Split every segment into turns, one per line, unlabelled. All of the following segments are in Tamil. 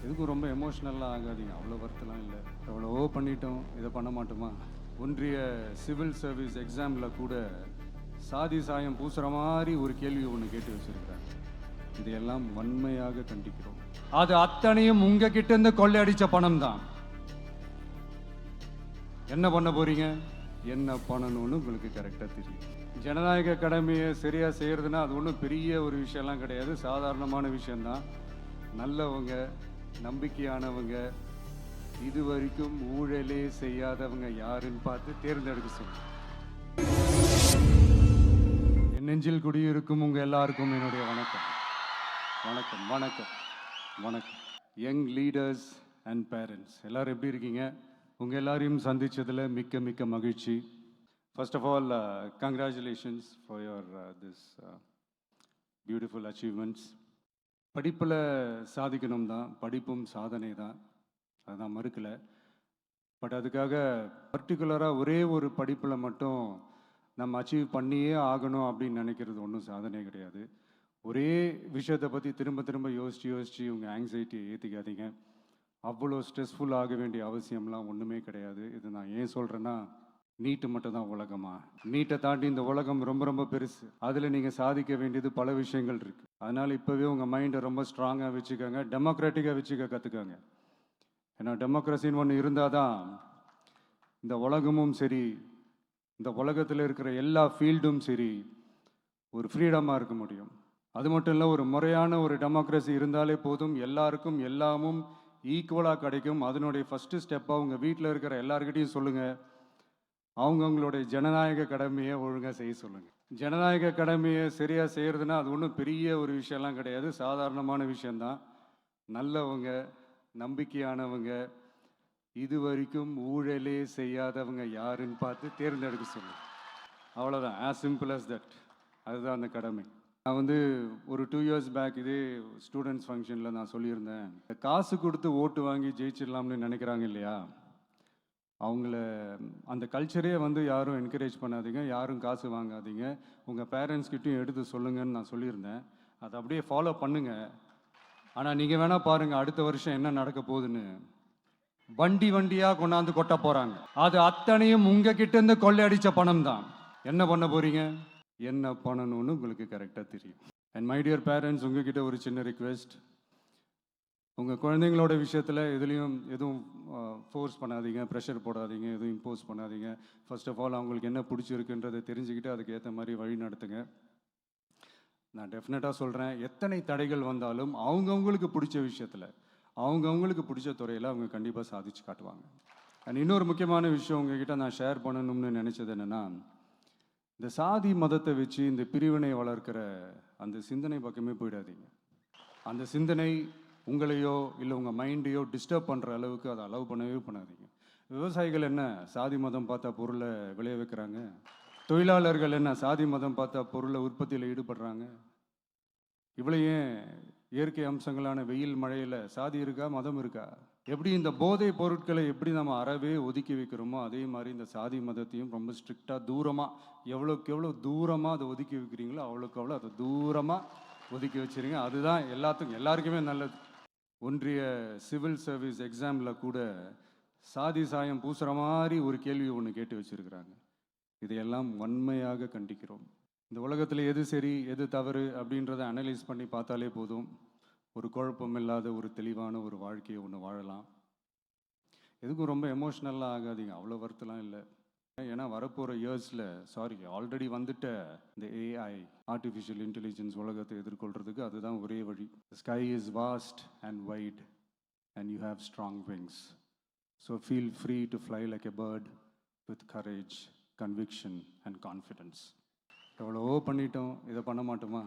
எதுக்கும் ரொம்ப எமோஷ்னலாக ஆகாதீங்க, அவ்வளோ வருத்தலாம் இல்லை. எவ்வளவோ பண்ணிட்டோம், இதை பண்ண மாட்டோமா? ஒன்றிய சிவில் சர்வீஸ் எக்ஸாமில் கூட சாதி சாயம் பூசுகிற மாதிரி ஒரு கேள்வி ஒன்று கேட்டு வச்சிருக்கிறாங்க. இதையெல்லாம் வன்மையாக கண்டிக்கிறோம். அது அத்தனையும் உங்ககிட்ட இருந்து கொள்ளையடிச்ச பணம் தான். என்ன பண்ண போறீங்க, என்ன பண்ணணும்னு உங்களுக்கு கரெக்டாக தெரியும். ஜனநாயக கடமையை சரியாக செய்கிறதுனா அது ஒன்றும் பெரிய ஒரு விஷயம்லாம் கிடையாது, சாதாரணமான விஷயம்தான். நல்லவங்க, நம்பிக்கையானவங்க, இது வரைக்கும் ஊழலே செய்யாதவங்க யாருன்னு பார்த்து தேர்ந்தெடுக்க சொல்லுங்க. என் நெஞ்சில் குடியிருக்கும் உங்க எல்லாருக்கும் என்னுடைய வணக்கம். வணக்கம் வணக்கம் வணக்கம். யங் லீடர்ஸ் அண்ட் பேரண்ட்ஸ் எல்லாரும் எப்படி இருக்கீங்க? உங்கள் எல்லாரையும் சந்தித்ததில் மிக்க மிக்க மகிழ்ச்சி. First of all congratulations for your this beautiful achievements. படிப்பில் சாதிக்கணும் தான், படிப்பும் சாதனை தான், அதை நான் மறுக்கலை. பட் அதுக்காக பர்டிகுலராக ஒரே ஒரு படிப்பில் மட்டும் நம்ம அச்சீவ் பண்ணியே ஆகணும் அப்படின்னு நினைக்கிறது ஒன்றும் சாதனை கிடையாது. ஒரே விஷயத்தை பற்றி திரும்ப திரும்ப யோசித்து உங்கள் ஆங்ஸைட்டியை ஏற்றிக்காதீங்க. அவ்வளோ ஸ்ட்ரெஸ்ஃபுல் ஆக வேண்டிய அவசியம்லாம் ஒன்றுமே கிடையாது. இது நான் ஏன் சொல்கிறேன்னா, நீட்டு மட்டும் தான் உலகமா? நீட்டை தாண்டி இந்த உலகம் ரொம்ப ரொம்ப பெருசு. அதில் நீங்கள் சாதிக்க வேண்டியது பல விஷயங்கள் இருக்குது. அதனால் இப்போவே உங்கள் மைண்டை ரொம்ப ஸ்ட்ராங்காக வச்சுக்கோங்க, டெமோக்ராட்டிக்காக வச்சுக்க கற்றுக்கோங்க. ஏன்னா டெமோக்ரஸின்னு ஒன்று இருந்தால் தான் இந்த உலகமும் சரி, இந்த உலகத்தில் இருக்கிற எல்லா ஃபீல்டும் சரி, ஒரு ஃப்ரீடமாக இருக்க முடியும். அது மட்டும் இல்லை, ஒரு முறையான ஒரு டெமோக்ரஸி இருந்தாலே போதும், எல்லாருக்கும் எல்லாமும் ஈக்குவலாக கிடைக்கும். அதனுடைய ஃபஸ்ட்டு ஸ்டெப்பாக உங்கள் வீட்டில் இருக்கிற எல்லாருக்கிட்டையும் சொல்லுங்கள், அவங்கவுங்களுடைய ஜனநாயக கடமையை ஒழுங்காக செய்ய சொல்லுங்கள். ஜனநாயக கடமையை சரியாக செய்கிறதுனா அது ஒன்றும் பெரிய ஒரு விஷயம்லாம் கிடையாது, சாதாரணமான விஷயந்தான். நல்லவங்க, நம்பிக்கையானவங்க, இது வரைக்கும் ஊழலே செய்யாதவங்க யாருன்னு பார்த்து தேர்ந்தெடுக்க சொல்லுங்கள். அவ்வளோதான், ஆஸ் சிம்பிள் அஸ் தட். அதுதான் அந்த கடமை. நான் வந்து ஒரு 2 years பேக் இதே ஸ்டூடெண்ட்ஸ் ஃபங்க்ஷனில் நான் சொல்லியிருந்தேன், காசு கொடுத்து ஓட்டு வாங்கி ஜெயிச்சிடலாம்னு நினைக்கிறாங்க இல்லையா, அவங்கள அந்த கல்ச்சரே வந்து யாரும் என்கரேஜ் பண்ணாதீங்க, யாரும் காசு வாங்காதீங்க, உங்கள் பேரண்ட்ஸ்கிட்டையும் எடுத்து சொல்லுங்கன்னு நான் சொல்லியிருந்தேன். அதை அப்படியே ஃபாலோ பண்ணுங்கள். ஆனால் நீங்கள் வேணால் பாருங்கள், அடுத்த வருஷம் என்ன நடக்க போகுதுன்னு. வண்டி வண்டியாக கொண்டாந்து கொட்ட போகிறாங்க. அது அத்தனையும் உங்ககிட்ட இருந்து கொள்ளையடிச்ச பணம் தான். என்ன பண்ண போகிறீங்க, என்ன பண்ணணும்னு உங்களுக்கு கரெக்டாக தெரியும். அண்ட் மை டியர் பேரண்ட்ஸ், உங்ககிட்ட ஒரு சின்ன ரிக்வெஸ்ட். உங்கள் குழந்தைங்களோட விஷயத்தில் எதுவும் ஃபோர்ஸ் பண்ணாதீங்க, ப்ரெஷர் போடாதீங்க, எதுவும் இம்போஸ் பண்ணாதீங்க. ஃபர்ஸ்ட் ஆஃப் ஆல் அவங்களுக்கு என்ன பிடிச்சிருக்குன்றதை தெரிஞ்சுக்கிட்டு அதுக்கு ஏற்ற மாதிரி வழி நடத்துங்க. நான் டெஃபினட்டாக சொல்கிறேன், எத்தனை தடைகள் வந்தாலும் அவங்கவுங்களுக்கு பிடிச்ச விஷயத்தில், அவங்கவுங்களுக்கு பிடிச்ச துறையில் அவங்க கண்டிப்பாக சாதிச்சு காட்டுவாங்க. அண்ட் இன்னொரு முக்கியமான விஷயம் உங்ககிட்ட நான் ஷேர் பண்ணணும்னு நினச்சது என்னென்னா, இந்த சாதி மதத்தை வச்சு இந்த பிரிவினை வளர்க்கிற அந்த சிந்தனை பக்கமே போயிடாதீங்க. அந்த சிந்தனை உங்களையோ இல்லை உங்கள் மைண்டையோ டிஸ்டர்ப் பண்ணுற அளவுக்கு அதை அலோவ் பண்ணவே பண்ணாதீங்க. விவசாயிகள் என்ன சாதி மதம் பார்த்தா பொருளை விளைய வைக்கிறாங்க? தொழிலாளர்கள் என்ன சாதி மதம் பார்த்தா பொருளை உற்பத்தியில் ஈடுபடுறாங்க? இவ்வளோ ஏன் இயற்கை அம்சங்களான வெயில் மழையில் சாதி இருக்கா, மதம் இருக்கா? எப்படி இந்த போதை பொருட்களை எப்படி நம்ம அறவே ஒதுக்கி வைக்கிறோமோ, அதே மாதிரி இந்த சாதி மதத்தையும் ரொம்ப ஸ்ட்ரிக்டாக தூரமாக, எவ்வளோக்கு எவ்வளோ தூரமாக அதை ஒதுக்கி வைக்கிறீங்களோ அவ்வளோக்கு அவ்வளோ அதை தூரமாக ஒதுக்கி வச்சுருங்க. அதுதான் எல்லாருக்குமே நல்லது. ஒன்றிய சிவில் சர்வீஸ் எக்ஸாமில் கூட சாதி சாயம் பூசுகிற மாதிரி ஒரு கேள்வி ஒன்று கேட்டு வச்சுருக்கிறாங்க. இதையெல்லாம் வன்மையாக கண்டிக்கிறோம். இந்த உலகத்தில் எது சரி எது தவறு அப்படின்றத அனலைஸ் பண்ணி பார்த்தாலே போதும், ஒரு குழப்பம் இல்லாத ஒரு தெளிவான ஒரு வாழ்க்கையை ஒன்று வாழலாம். எதுக்கும் ரொம்ப எமோஷ்னலாக ஆகாதீங்க, அவ்வளோ வருத்தலாம் இல்லை. ஏன்னா வரப்போகிற இயர்ஸில் ஆல்ரெடி வந்துட்ட இந்த ஏஐ, ஆர்டிஃபிஷியல் இன்டெலிஜென்ஸ் உலகத்தை எதிர்கொள்கிறதுக்கு அதுதான் ஒரே வழி. The sky is vast and wide and you have strong wings. So feel free to fly like a bird with courage, conviction and confidence. எவ்வளவோ பண்ணிட்டோம், இதை பண்ண மாட்டோமா?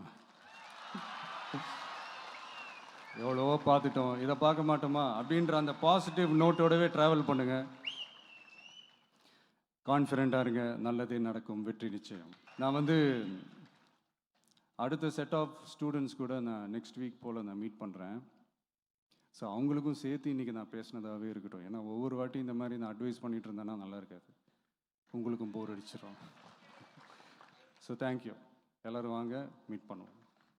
எவ்வளவோ பார்த்துட்டோம், இதை பார்க்க மாட்டோமா அப்படின்ற அந்த பாசிட்டிவ் நோட்டோடவே ட்ராவல் பண்ணுங்கள். கான்ஃபிடெண்ட்டாக இருங்க, நல்லதே நடக்கும், வெற்றி நிச்சயம். நான் அடுத்த செட் ஆஃப் ஸ்டூடெண்ட்ஸ் கூட நான் நெக்ஸ்ட் வீக் போல் நான் மீட் பண்ணுறேன். ஸோ அவங்களுக்கும் சேர்த்து இன்றைக்கி நான் பேசினதாகவே இருக்கட்டும். ஏன்னா ஒவ்வொரு வாட்டி இந்த மாதிரி நான் அட்வைஸ் பண்ணிகிட்டு இருந்தேன்னா நல்லா இருக்காது, உங்களுக்கும் போர் அடிச்சிடும். So thank you. எல்லோரும் வாங்க, மீட் பண்ணுவோம்.